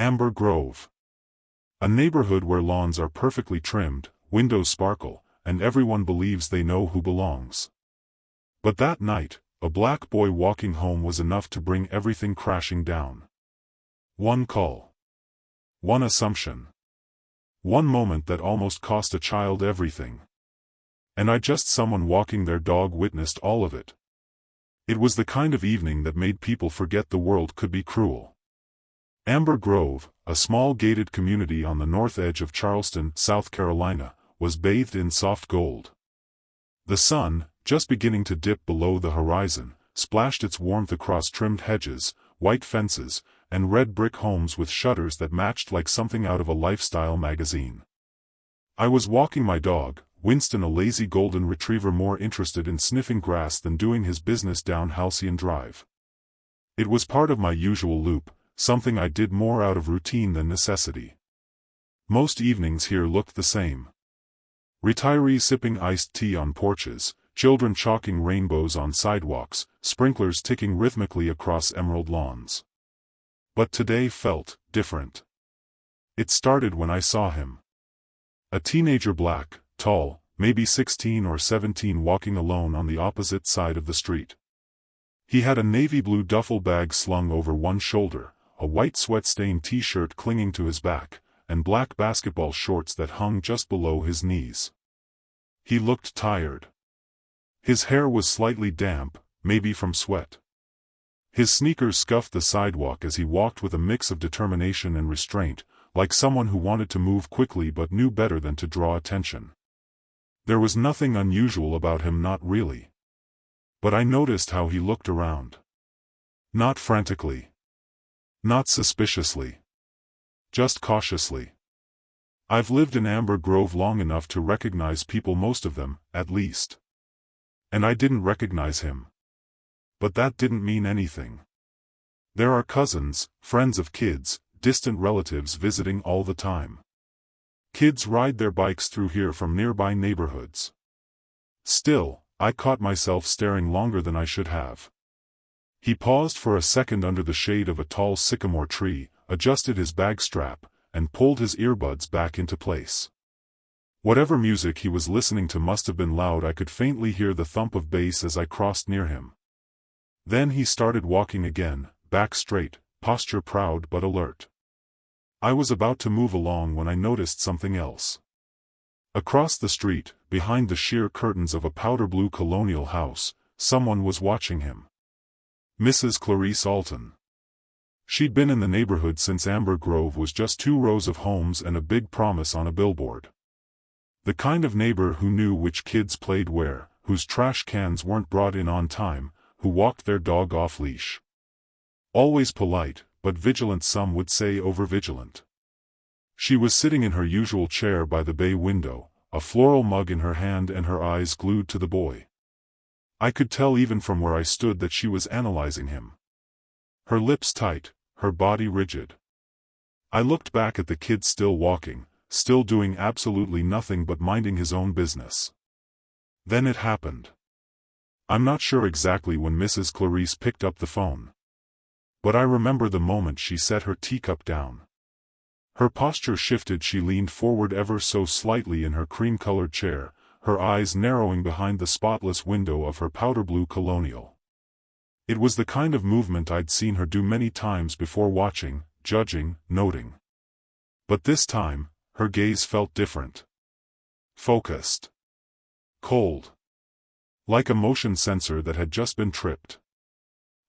Amber Grove. A neighborhood where lawns are perfectly trimmed, windows sparkle, and everyone believes they know who belongs. But that night, a black boy walking home was enough to bring everything crashing down. One call. One assumption. One moment that almost cost a child everything. And someone walking their dog witnessed all of it. It was the kind of evening that made people forget the world could be cruel. Amber Grove, a small gated community on the north edge of Charleston, South Carolina, was bathed in soft gold. The sun, just beginning to dip below the horizon, splashed its warmth across trimmed hedges, white fences, and red brick homes with shutters that matched like something out of a lifestyle magazine. I was walking my dog, Winston, a lazy golden retriever more interested in sniffing grass than doing his business down Halcyon Drive. It was part of my usual loop, something I did more out of routine than necessity. Most evenings here looked the same. Retirees sipping iced tea on porches, children chalking rainbows on sidewalks, sprinklers ticking rhythmically across emerald lawns. But today felt different. It started when I saw him. A teenager, black, tall, maybe 16 or 17, walking alone on the opposite side of the street. He had a navy blue duffel bag slung over one shoulder, a white sweat-stained t-shirt clinging to his back, and black basketball shorts that hung just below his knees. He looked tired. His hair was slightly damp, maybe from sweat. His sneakers scuffed the sidewalk as he walked with a mix of determination and restraint, like someone who wanted to move quickly but knew better than to draw attention. There was nothing unusual about him, not really. But I noticed how he looked around. Not frantically. Not suspiciously. Just cautiously. I've lived in Amber Grove long enough to recognize people, most of them, at least. And I didn't recognize him. But that didn't mean anything. There are cousins, friends of kids, distant relatives visiting all the time. Kids ride their bikes through here from nearby neighborhoods. Still, I caught myself staring longer than I should have. He paused for a second under the shade of a tall sycamore tree, adjusted his bag strap, and pulled his earbuds back into place. Whatever music he was listening to must have been loud. I could faintly hear the thump of bass as I crossed near him. Then he started walking again, back straight, posture proud but alert. I was about to move along when I noticed something else. Across the street, behind the sheer curtains of a powder blue colonial house, someone was watching him. Mrs. Clarice Alton. She'd been in the neighborhood since Amber Grove was just 2 rows of homes and a big promise on a billboard. The kind of neighbor who knew which kids played where, whose trash cans weren't brought in on time, who walked their dog off-leash. Always polite, but vigilant, some would say overvigilant. She was sitting in her usual chair by the bay window, a floral mug in her hand and her eyes glued to the boy. I could tell even from where I stood that she was analyzing him. Her lips tight, her body rigid. I looked back at the kid still walking, still doing absolutely nothing but minding his own business. Then it happened. I'm not sure exactly when Mrs. Clarice picked up the phone. But I remember the moment she set her teacup down. Her posture shifted, she leaned forward ever so slightly in her cream-colored chair, her eyes narrowing behind the spotless window of her powder blue colonial. It was the kind of movement I'd seen her do many times before, watching, judging, noting. But this time, her gaze felt different. Focused. Cold. Like a motion sensor that had just been tripped.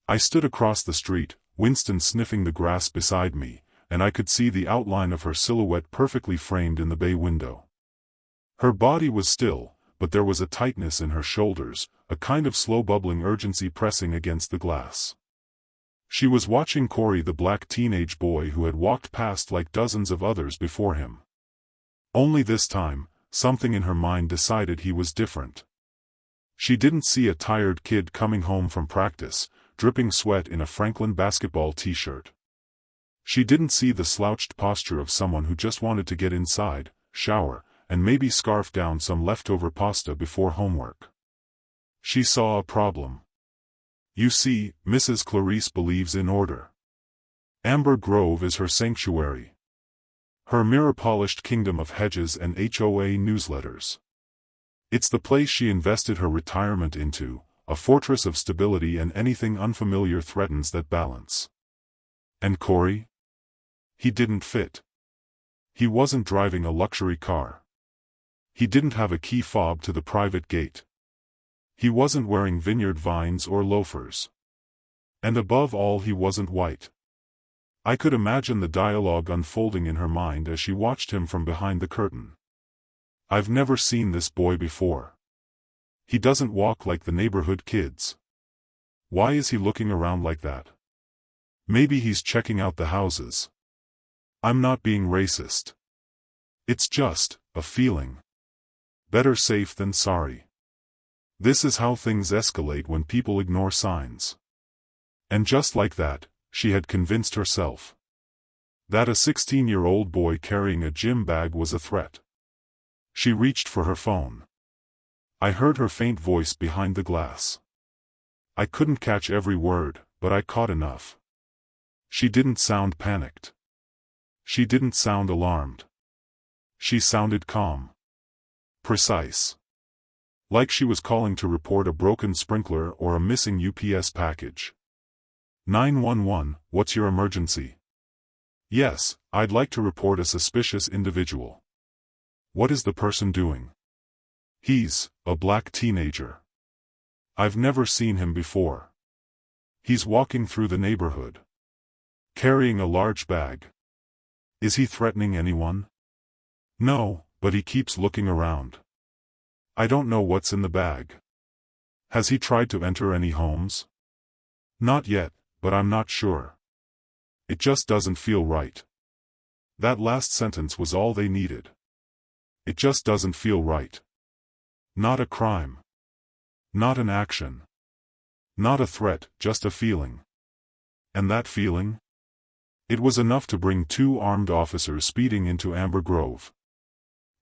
I stood across the street, Winston sniffing the grass beside me, and I could see the outline of her silhouette perfectly framed in the bay window. Her body was still, but there was a tightness in her shoulders, a kind of slow-bubbling urgency pressing against the glass. She was watching Corey, the black teenage boy who had walked past like dozens of others before him. Only this time, something in her mind decided he was different. She didn't see a tired kid coming home from practice, dripping sweat in a Franklin basketball t-shirt. She didn't see the slouched posture of someone who just wanted to get inside, shower, and maybe scarf down some leftover pasta before homework. She saw a problem. You see, Mrs. Clarice believes in order. Amber Grove is her sanctuary. Her mirror-polished kingdom of hedges and HOA newsletters. It's the place she invested her retirement into, a fortress of stability, and anything unfamiliar threatens that balance. And Corey? He didn't fit. He wasn't driving a luxury car. He didn't have a key fob to the private gate. He wasn't wearing vineyard vines or loafers. And above all, he wasn't white. I could imagine the dialogue unfolding in her mind as she watched him from behind the curtain. I've never seen this boy before. He doesn't walk like the neighborhood kids. Why is he looking around like that? Maybe he's checking out the houses. I'm not being racist. It's just a feeling. Better safe than sorry. This is how things escalate when people ignore signs. And just like that, she had convinced herself that a 16-year-old boy carrying a gym bag was a threat. She reached for her phone. I heard her faint voice behind the glass. I couldn't catch every word, but I caught enough. She didn't sound panicked. She didn't sound alarmed. She sounded calm. Precise. Like she was calling to report a broken sprinkler or a missing UPS package. 911, what's your emergency? Yes, I'd like to report a suspicious individual. What is the person doing? He's a black teenager. I've never seen him before. He's walking through the neighborhood, carrying a large bag. Is he threatening anyone? No, but he keeps looking around. I don't know what's in the bag. Has he tried to enter any homes? Not yet, but I'm not sure. It just doesn't feel right. That last sentence was all they needed. It just doesn't feel right. Not a crime. Not an action. Not a threat, just a feeling. And that feeling? It was enough to bring two armed officers speeding into Amber Grove.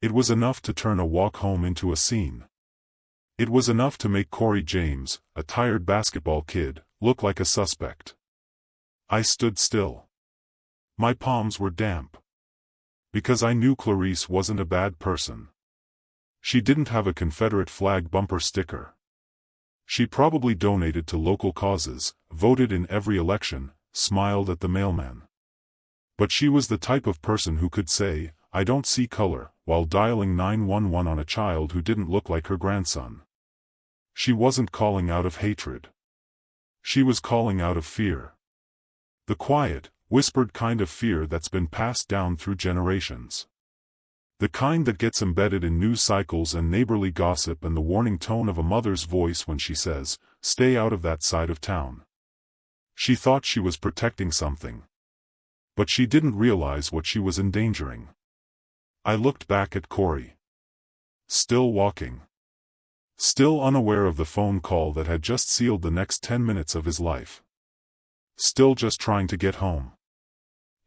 It was enough to turn a walk home into a scene. It was enough to make Corey James, a tired basketball kid, look like a suspect. I stood still. My palms were damp. Because I knew Clarice wasn't a bad person. She didn't have a Confederate flag bumper sticker. She probably donated to local causes, voted in every election, smiled at the mailman. But she was the type of person who could say, "I don't see color," while dialing 911 on a child who didn't look like her grandson. She wasn't calling out of hatred. She was calling out of fear. The quiet, whispered kind of fear that's been passed down through generations. The kind that gets embedded in news cycles and neighborly gossip, and the warning tone of a mother's voice when she says, "Stay out of that side of town." She thought she was protecting something. But she didn't realize what she was endangering. I looked back at Corey. Still walking. Still unaware of the phone call that had just sealed the next 10 minutes of his life. Still just trying to get home.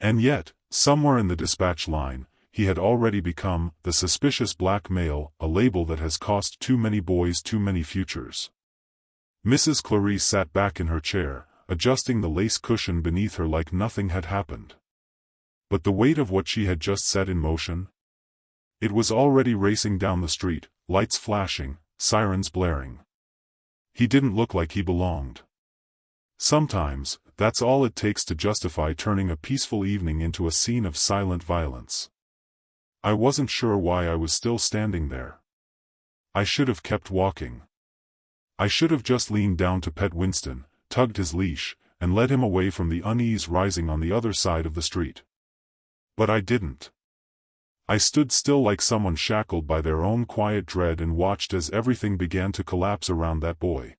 And yet, somewhere in the dispatch line, he had already become the suspicious black male, a label that has cost too many boys too many futures. Mrs. Clarice sat back in her chair, adjusting the lace cushion beneath her like nothing had happened. But the weight of what she had just set in motion? It was already racing down the street, lights flashing, sirens blaring. He didn't look like he belonged. Sometimes, that's all it takes to justify turning a peaceful evening into a scene of silent violence. I wasn't sure why I was still standing there. I should have kept walking. I should have just leaned down to pet Winston, tugged his leash, and led him away from the unease rising on the other side of the street. But I didn't. I stood still like someone shackled by their own quiet dread and watched as everything began to collapse around that boy.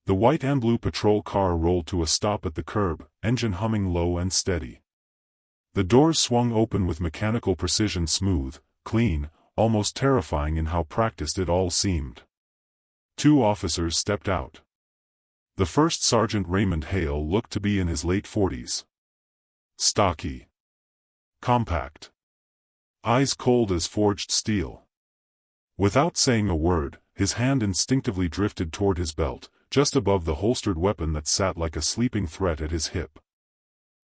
The white and blue patrol car rolled to a stop at the curb, engine humming low and steady. The doors swung open with mechanical precision, smooth, clean, almost terrifying in how practiced it all seemed. Two officers stepped out. The first, Sergeant Raymond Hale, looked to be in his late 40s. Stocky. Compact. Eyes cold as forged steel. Without saying a word, his hand instinctively drifted toward his belt, just above the holstered weapon that sat like a sleeping threat at his hip.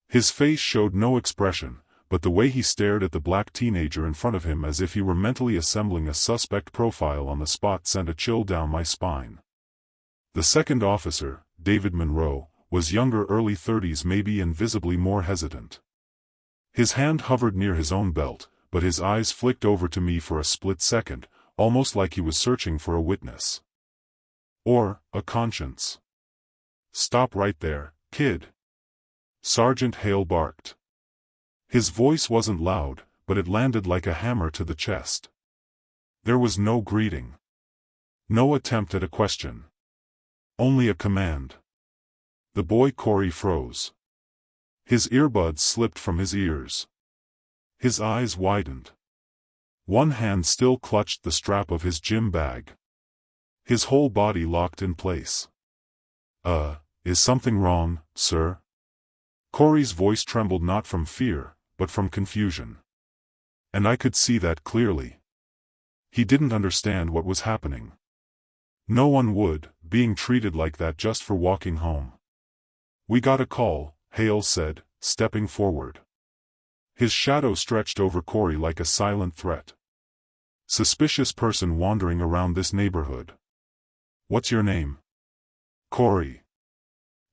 His face showed no expression, but the way he stared at the black teenager in front of him as if he were mentally assembling a suspect profile on the spot sent a chill down my spine. The second officer, David Monroe, was younger, early 30s maybe, and visibly more hesitant. His hand hovered near his own belt, but his eyes flicked over to me for a split second, almost like he was searching for a witness. Or a conscience. "Stop right there, kid," Sergeant Hale barked. His voice wasn't loud, but it landed like a hammer to the chest. There was no greeting. No attempt at a question. Only a command. The boy Corey froze. His earbuds slipped from his ears. His eyes widened. One hand still clutched the strap of his gym bag. His whole body locked in place. Is something wrong, sir?" Corey's voice trembled not from fear, but from confusion. And I could see that clearly. He didn't understand what was happening. No one would, being treated like that just for walking home. "We got a call," Hale said, stepping forward. His shadow stretched over Corey like a silent threat. "Suspicious person wandering around this neighborhood." "What's your name?" "Corey."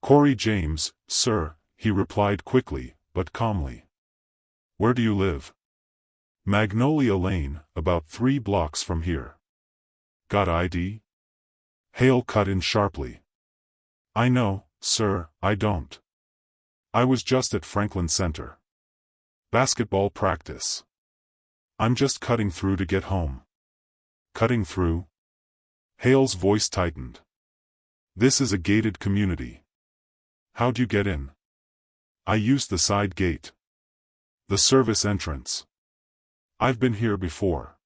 "Corey James, sir," he replied quickly, but calmly. "Where do you live?" "Magnolia Lane, about 3 blocks from here." "Got ID?" Hale cut in sharply. "I know, sir, I don't. I was just at Franklin Center. Basketball practice. I'm just cutting through to get home." "Cutting through?" Hale's voice tightened. "This is a gated community. How'd you get in?" "I used the side gate. The service entrance. I've been here before.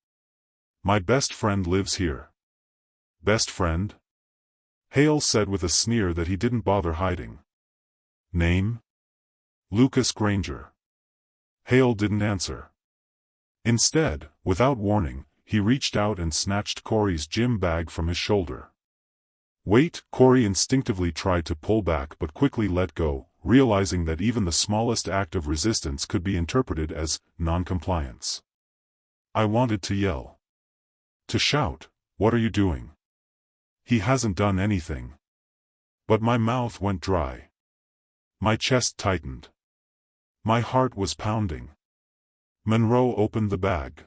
My best friend lives here." "Best friend?" Hale said with a sneer that he didn't bother hiding. "Name?" "Lucas Granger." Hale didn't answer. Instead, without warning, he reached out and snatched Corey's gym bag from his shoulder. "Wait," Corey instinctively tried to pull back but quickly let go, realizing that even the smallest act of resistance could be interpreted as non-compliance. I wanted to yell. To shout, "What are you doing? He hasn't done anything." But my mouth went dry. My chest tightened. My heart was pounding. Monroe opened the bag.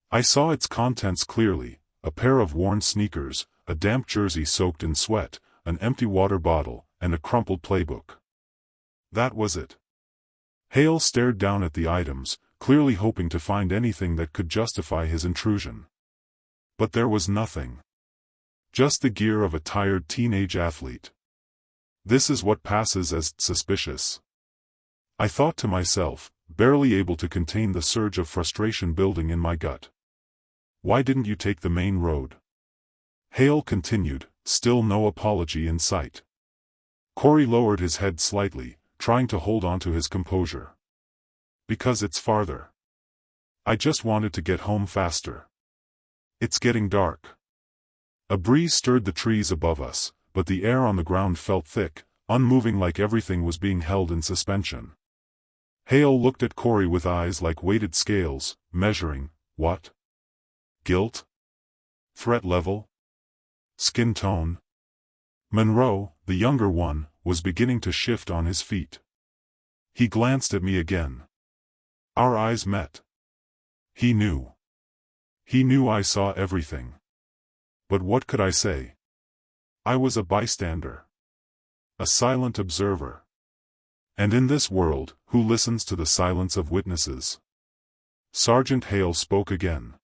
I saw its contents clearly: a pair of worn sneakers, a damp jersey soaked in sweat, an empty water bottle, and a crumpled playbook. That was it. Hale stared down at the items, clearly hoping to find anything that could justify his intrusion. But there was nothing. Just the gear of a tired teenage athlete. This is what passes as suspicious. I thought to myself, barely able to contain the surge of frustration building in my gut. "Why didn't you take the main road?" Hale continued, still no apology in sight. Corey lowered his head slightly, trying to hold on to his composure. "Because it's farther. I just wanted to get home faster. It's getting dark." A breeze stirred the trees above us, but the air on the ground felt thick, unmoving, like everything was being held in suspension. Hale looked at Corey with eyes like weighted scales, measuring, what? Guilt? Threat level? Skin tone? Monroe, the younger one, was beginning to shift on his feet. He glanced at me again. Our eyes met. He knew. He knew I saw everything. But what could I say? I was a bystander. A silent observer. And in this world, who listens to the silence of witnesses? Sergeant Hale spoke again.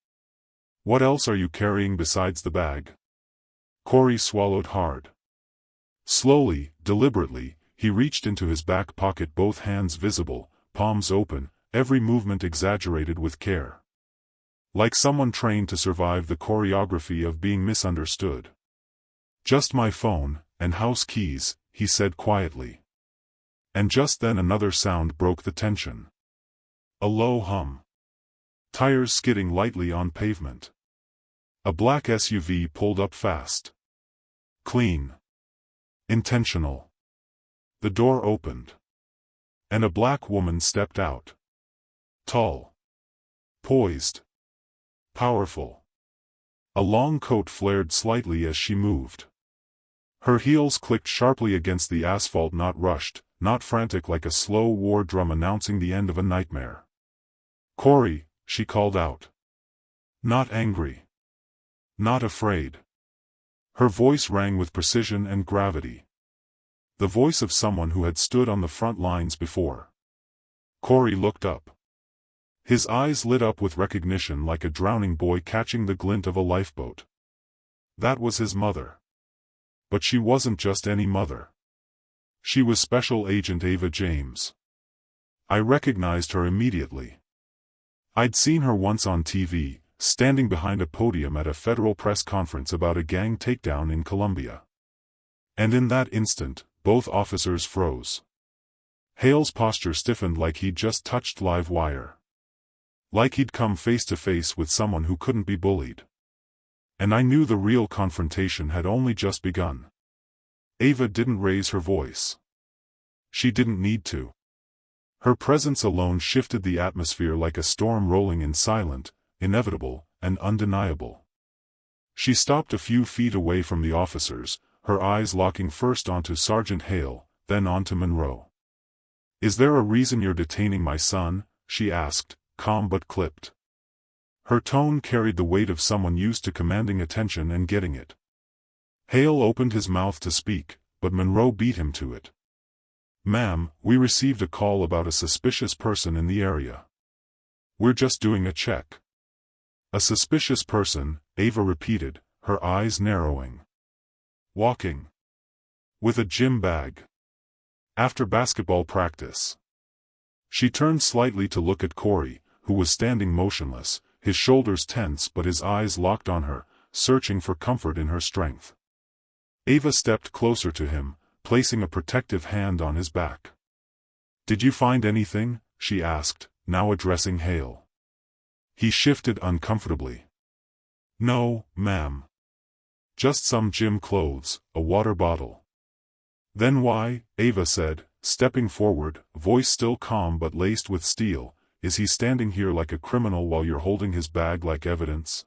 "What else are you carrying besides the bag?" Corey swallowed hard. Slowly, deliberately, he reached into his back pocket, both hands visible, palms open, every movement exaggerated with care. Like someone trained to survive the choreography of being misunderstood. "Just my phone, and house keys," he said quietly. And just then another sound broke the tension. A low hum. Tires skidding lightly on pavement. A black SUV pulled up fast. Clean. Intentional. The door opened. and a black woman stepped out. Tall. Poised. Powerful. A long coat flared slightly as she moved. Her heels clicked sharply against the asphalt, not rushed, not frantic like a slow war drum announcing the end of a nightmare. "Corey," she called out. Not angry. Not afraid. Her voice rang with precision and gravity. The voice of someone who had stood on the front lines before. Corey looked up. His eyes lit up with recognition like a drowning boy catching the glint of a lifeboat. That was his mother. But she wasn't just any mother. She was Special Agent Ava James. I recognized her immediately. I'd seen her once on TV, standing behind a podium at a federal press conference about a gang takedown in Colombia. And in that instant, both officers froze. Hale's posture stiffened like he'd just touched live wire. Like he'd come face to face with someone who couldn't be bullied. And I knew the real confrontation had only just begun. Ava didn't raise her voice. She didn't need to. Her presence alone shifted the atmosphere like a storm rolling in, silent, inevitable, and undeniable. She stopped a few feet away from the officers, her eyes locking first onto Sergeant Hale, then onto Monroe. "Is there a reason you're detaining my son?" she asked, calm but clipped. Her tone carried the weight of someone used to commanding attention and getting it. Hale opened his mouth to speak, but Monroe beat him to it. "Ma'am, we received a call about a suspicious person in the area. We're just doing a check." "A suspicious person," Ava repeated, her eyes narrowing. "Walking. With a gym bag. After basketball practice." She turned slightly to look at Corey, who was standing motionless, his shoulders tense but his eyes locked on her, searching for comfort in her strength. Ava stepped closer to him, placing a protective hand on his back. "Did you find anything?" she asked, now addressing Hale. He shifted uncomfortably. "No, ma'am. Just some gym clothes, a water bottle." "Then why," Ava said, stepping forward, voice still calm but laced with steel, "is he standing here like a criminal while you're holding his bag like evidence?"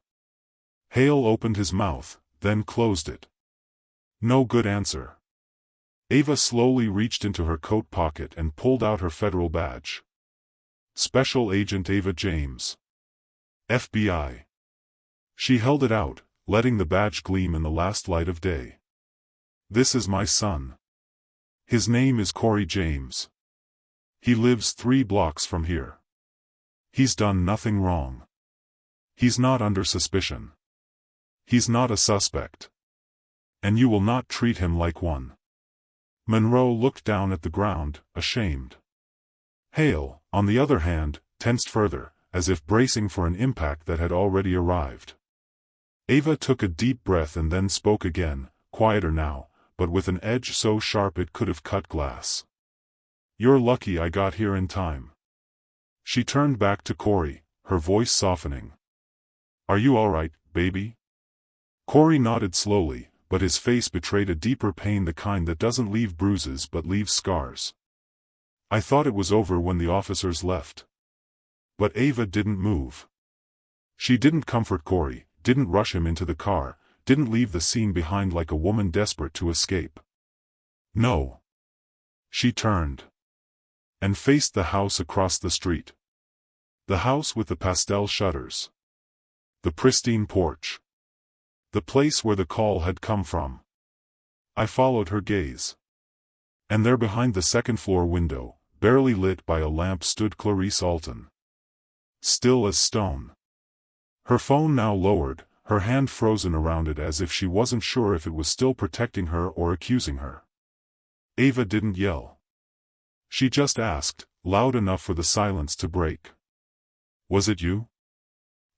Hale opened his mouth, then closed it. No good answer. Ava slowly reached into her coat pocket and pulled out her federal badge. "Special Agent Ava James. FBI." She held it out, letting the badge gleam in the last light of day. "This is my son. His name is Corey James. He lives 3 blocks from here. He's done nothing wrong. He's not under suspicion. He's not a suspect. And you will not treat him like one." Monroe looked down at the ground, ashamed. Hale, on the other hand, tensed further, as if bracing for an impact that had already arrived. Ava took a deep breath and then spoke again, quieter now, but with an edge so sharp it could have cut glass. "You're lucky I got here in time." She turned back to Corey, her voice softening. "Are you all right, baby?" Corey nodded slowly, but his face betrayed a deeper pain, the kind that doesn't leave bruises but leaves scars. "I thought it was over when the officers left." But Ava didn't move. She didn't comfort Corey, didn't rush him into the car, didn't leave the scene behind like a woman desperate to escape. No. She turned. And faced the house across the street. The house with the pastel shutters. The pristine porch. The place where the call had come from. I followed her gaze. And there behind the second-floor window, barely lit by a lamp, stood Clarice Alton. Still as stone. Her phone now lowered, her hand frozen around it as if she wasn't sure if it was still protecting her or accusing her. Ava didn't yell. She just asked, loud enough for the silence to break. "Was it you?"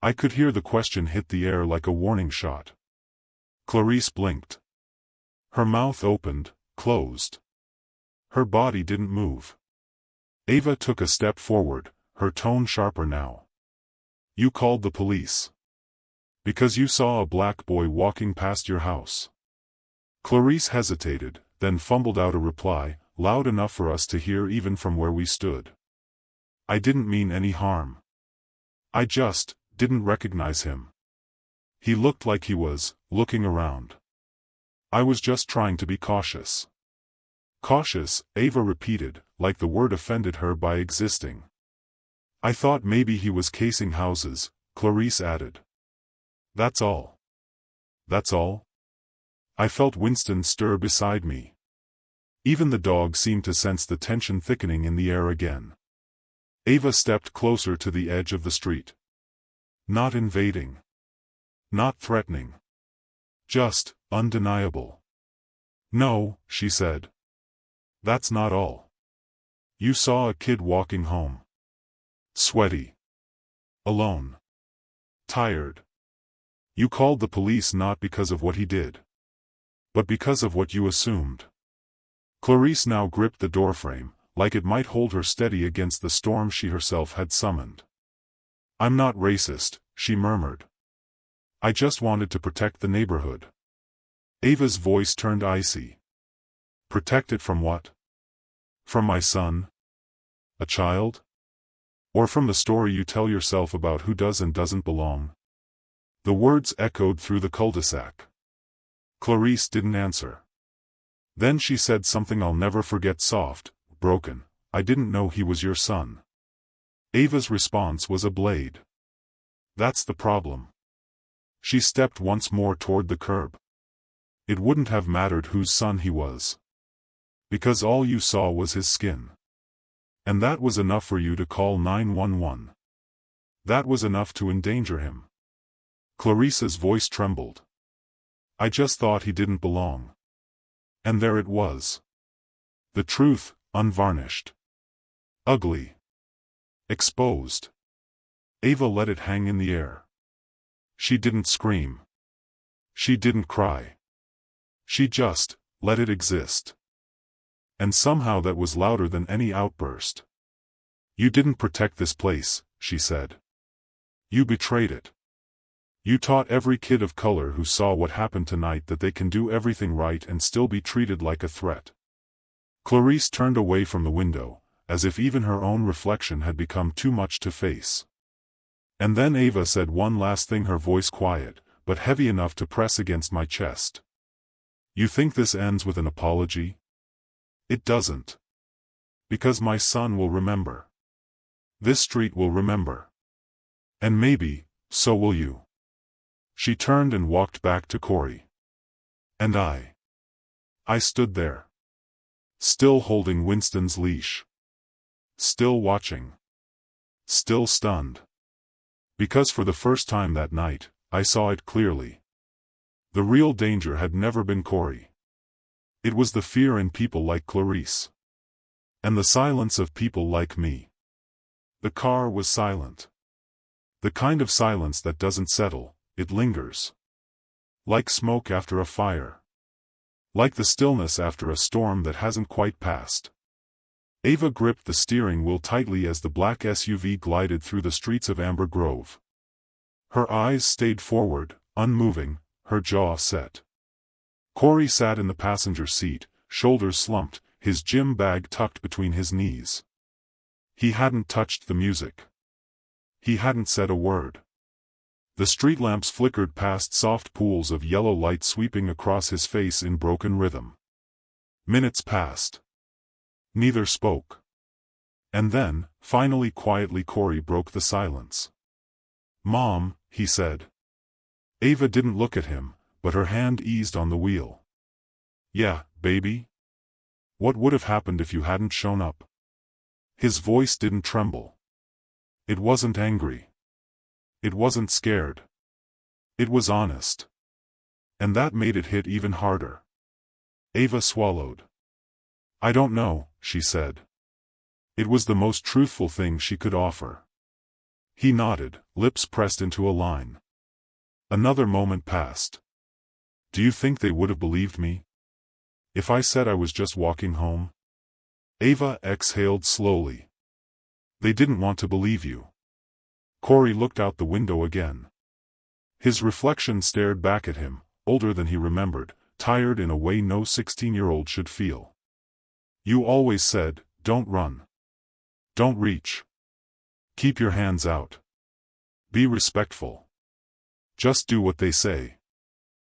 I could hear the question hit the air like a warning shot. Clarice blinked. Her mouth opened, closed. Her body didn't move. Ava took a step forward, her tone sharper now. "You called the police. Because you saw a black boy walking past your house." Clarice hesitated, then fumbled out a reply, loud enough for us to hear even from where we stood. I didn't mean any harm. I just didn't recognize him. He looked like he was looking around. I was just trying to be cautious. Cautious, Ava repeated, like the word offended her by existing. I thought maybe he was casing houses, Clarice added. That's all. That's all? I felt Winston stir beside me. Even the dog seemed to sense the tension thickening in the air again. Ava stepped closer to the edge of the street. Not invading. Not threatening. Just undeniable. No, she said. That's not all. You saw a kid walking home. Sweaty. Alone. Tired. You called the police not because of what he did, but because of what you assumed. Clarice now gripped the doorframe, like it might hold her steady against the storm she herself had summoned. I'm not racist, she murmured. I just wanted to protect the neighborhood. Ava's voice turned icy. Protect it from what? From my son? A child? Or from the story you tell yourself about who does and doesn't belong? The words echoed through the cul-de-sac. Clarice didn't answer. Then she said something I'll never forget, soft, broken. I didn't know he was your son. Ava's response was a blade. That's the problem. She stepped once more toward the curb. It wouldn't have mattered whose son he was. Because all you saw was his skin. And that was enough for you to call 911. That was enough to endanger him. Clarice's voice trembled. I just thought he didn't belong. And there it was. The truth, unvarnished. Ugly. Exposed. Ava let it hang in the air. She didn't scream. She didn't cry. She just let it exist. And somehow that was louder than any outburst. You didn't protect this place, she said. You betrayed it. You taught every kid of color who saw what happened tonight that they can do everything right and still be treated like a threat. Clarice turned away from the window, as if even her own reflection had become too much to face. And then Ava said one last thing, her voice quiet, but heavy enough to press against my chest. You think this ends with an apology? It doesn't. Because my son will remember. This street will remember. And maybe, so will you. She turned and walked back to Corey. And I stood there. Still holding Winston's leash. Still watching. Still stunned. Because for the first time that night, I saw it clearly. The real danger had never been Corey. It was the fear in people like Clarice. And the silence of people like me. The car was silent. The kind of silence that doesn't settle, it lingers. Like smoke after a fire. Like the stillness after a storm that hasn't quite passed. Ava gripped the steering wheel tightly as the black SUV glided through the streets of Amber Grove. Her eyes stayed forward, unmoving, her jaw set. Corey sat in the passenger seat, shoulders slumped, his gym bag tucked between his knees. He hadn't touched the music. He hadn't said a word. The street lamps flickered past soft pools of yellow light sweeping across his face in broken rhythm. Minutes passed. Neither spoke. And then, finally quietly, Corey broke the silence. Mom, he said. Ava didn't look at him, but her hand eased on the wheel. Yeah, baby? What would have happened if you hadn't shown up? His voice didn't tremble. It wasn't angry. It wasn't scared. It was honest. And that made it hit even harder. Ava swallowed. I don't know, she said. It was the most truthful thing she could offer. He nodded, lips pressed into a line. Another moment passed. Do you think they would have believed me? If I said I was just walking home? Ava exhaled slowly. They didn't want to believe you. Corey looked out the window again. His reflection stared back at him, older than he remembered, tired in a way no 16-year-old should feel. You always said, don't run. Don't reach. Keep your hands out. Be respectful. Just do what they say.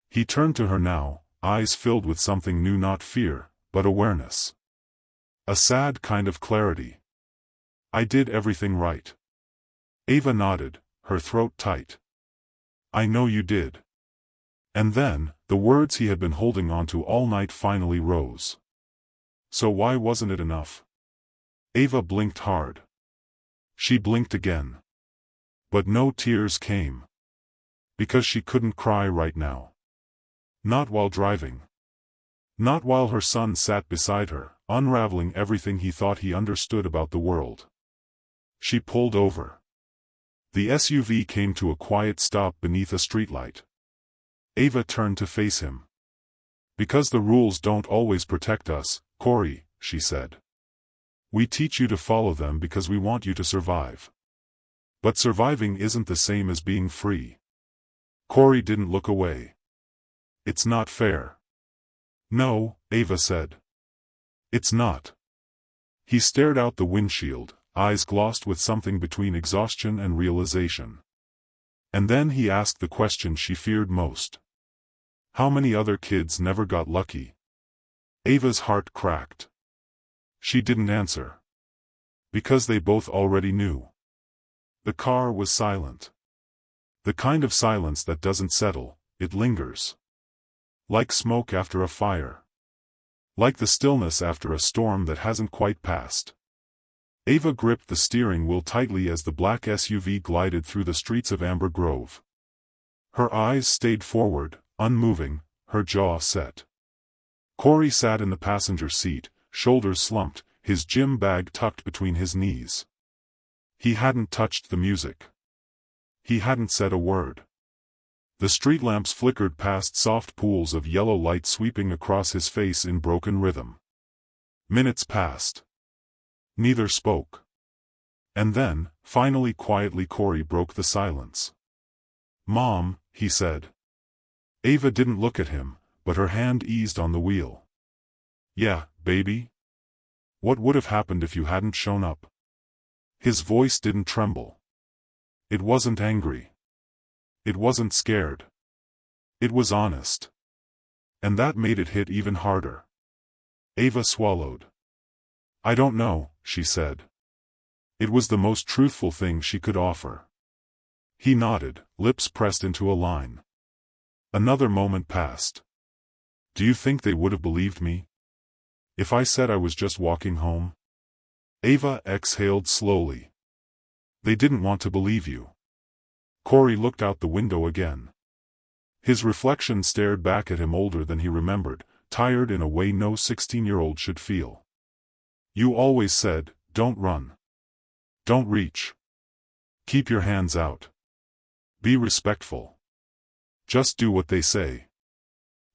He turned to her now, eyes filled with something new, not fear, but awareness. A sad kind of clarity. I did everything right. Ava nodded, her throat tight. I know you did. And then, the words he had been holding on to all night finally rose. So why wasn't it enough? Ava blinked hard. She blinked again. But no tears came. Because she couldn't cry right now. Not while driving. Not while her son sat beside her, unraveling everything he thought he understood about the world. She pulled over. The SUV came to a quiet stop beneath a streetlight. Ava turned to face him. Because the rules don't always protect us, Corey, she said. We teach you to follow them because we want you to survive. But surviving isn't the same as being free. Corey didn't look away. It's not fair. No, Ava said. It's not. He stared out the windshield, eyes glossed with something between exhaustion and realization. And then he asked the question she feared most. How many other kids never got lucky? Ava's heart cracked. She didn't answer. Because they both already knew. The car was silent. The kind of silence that doesn't settle, it lingers. Like smoke after a fire. Like the stillness after a storm that hasn't quite passed. Ava gripped the steering wheel tightly as the black SUV glided through the streets of Amber Grove. Her eyes stayed forward, unmoving, her jaw set. Corey sat in the passenger seat, shoulders slumped, his gym bag tucked between his knees. He hadn't touched the music. He hadn't said a word. The street lamps flickered past soft pools of yellow light sweeping across his face in broken rhythm. Minutes passed. Neither spoke. And then, finally quietly Corey broke the silence. Mom, he said. Ava didn't look at him, but her hand eased on the wheel. Yeah, baby? What would have happened if you hadn't shown up? His voice didn't tremble. It wasn't angry. It wasn't scared. It was honest. And that made it hit even harder. Ava swallowed. I don't know, she said. It was the most truthful thing she could offer. He nodded, lips pressed into a line. Another moment passed. Do you think they would have believed me? If I said I was just walking home? Ava exhaled slowly. They didn't want to believe you. Corey looked out the window again. His reflection stared back at him, older than he remembered, tired in a way no 16-year-old should feel. You always said, don't run. Don't reach. Keep your hands out. Be respectful. Just do what they say.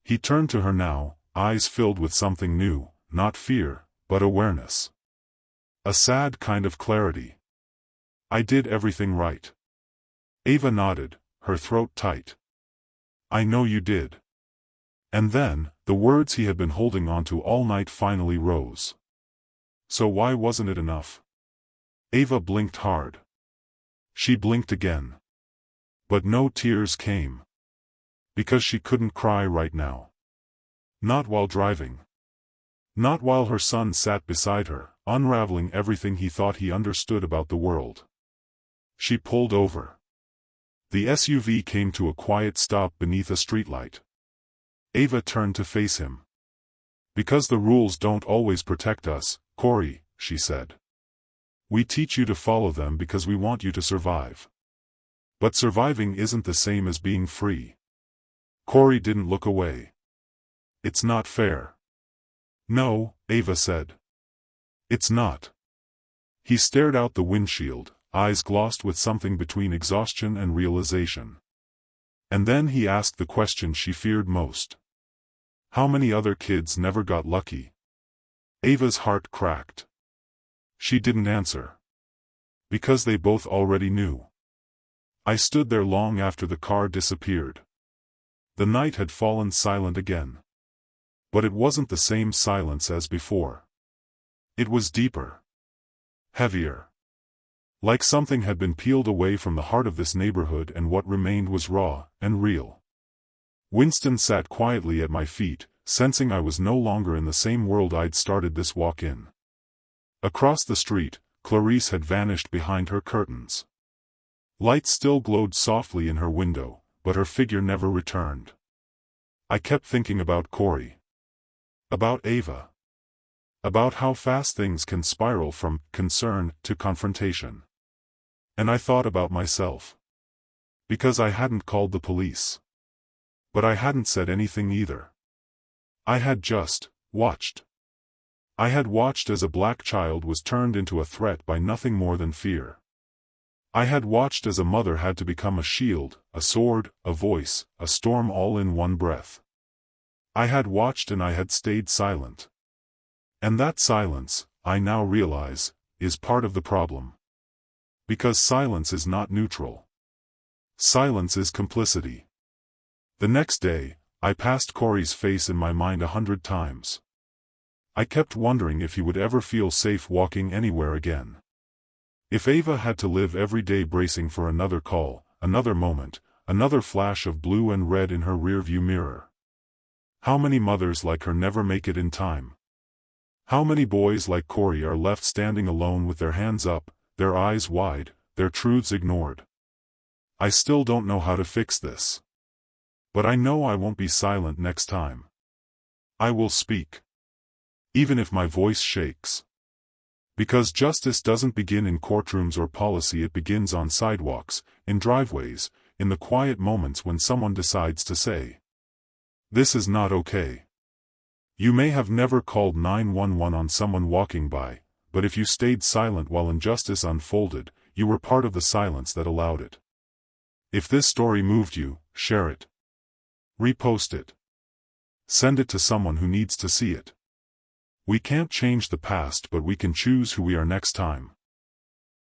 He turned to her now, eyes filled with something new, not fear, but awareness. A sad kind of clarity. I did everything right. Ava nodded, her throat tight. I know you did. And then, the words he had been holding on to all night finally rose. So why wasn't it enough? Ava blinked hard. She blinked again. But no tears came. Because she couldn't cry right now. Not while driving. Not while her son sat beside her, unraveling everything he thought he understood about the world. She pulled over. The SUV came to a quiet stop beneath a streetlight. Ava turned to face him. Because the rules don't always protect us, Corey, she said. We teach you to follow them because we want you to survive. But surviving isn't the same as being free. Corey didn't look away. It's not fair. No, Ava said. It's not. He stared out the windshield, eyes glossed with something between exhaustion and realization. And then he asked the question she feared most. How many other kids never got lucky? Ava's heart cracked. She didn't answer. Because they both already knew. I stood there long after the car disappeared. The night had fallen silent again. But it wasn't the same silence as before. It was deeper. Heavier. Like something had been peeled away from the heart of this neighborhood and what remained was raw and real. Winston sat quietly at my feet, sensing I was no longer in the same world I'd started this walk in. Across the street, Clarice had vanished behind her curtains. Lights still glowed softly in her window, but her figure never returned. I kept thinking about Corey. About Ava. About how fast things can spiral from concern to confrontation. And I thought about myself. Because I hadn't called the police. But I hadn't said anything either. I had just watched. I had watched as a black child was turned into a threat by nothing more than fear. I had watched as a mother had to become a shield, a sword, a voice, a storm all in one breath. I had watched and I had stayed silent. And that silence, I now realize, is part of the problem. Because silence is not neutral. Silence is complicity. The next day, I passed Corey's face in my mind 100 times. I kept wondering if he would ever feel safe walking anywhere again. If Ava had to live every day bracing for another call, another moment, another flash of blue and red in her rearview mirror. How many mothers like her never make it in time? How many boys like Corey are left standing alone with their hands up, their eyes wide, their truths ignored? I still don't know how to fix this. But I know I won't be silent next time. I will speak. Even if my voice shakes. Because justice doesn't begin in courtrooms or policy, it begins on sidewalks, in driveways, in the quiet moments when someone decides to say, "This is not okay." You may have never called 911 on someone walking by, but if you stayed silent while injustice unfolded, you were part of the silence that allowed it. If this story moved you, share it. Repost it. Send it to someone who needs to see it. We can't change the past, but we can choose who we are next time.